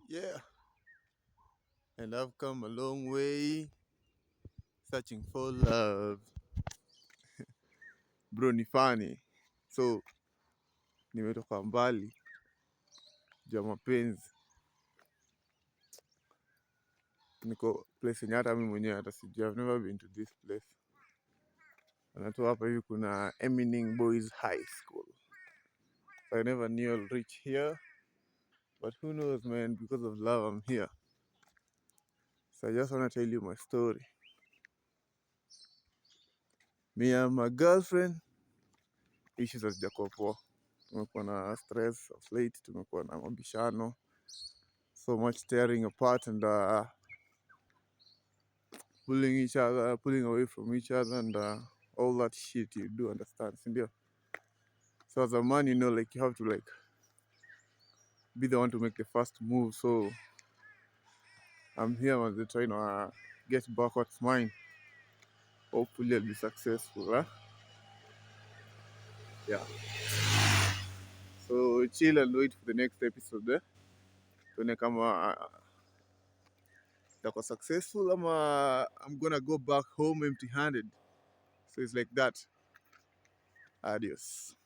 Yeah, and I've come a long way searching for love. Bro ni funny. So nimetoka mbali juu ya mapenzi. Niko place yenye hata mimi mwenyewe hata sijui. I've never been to this place. Anatoa hapa hivi kuna Emining Boys High School. So I never knew I'll reach here. But who knows, man, because of love I'm here. So I just want to tell you my story. Me and my girlfriend, issues hazijakuwa poa. Tumekuwa na stress of late, tumekuwa na mabishano. So much tearing apart and pulling each other, pulling away from each other, and all that shit you do understand, sindio? So as a man, you know, like you have to like be the one to make the first move. So I'm here as they trying to get back what's mine. Hopefully I'll be successful, huh? Yeah. So chill and wait for the next episode, eh? Tuone kama itakuwa successful ama I'm gonna go back home empty-handed. So it's like that. Adios.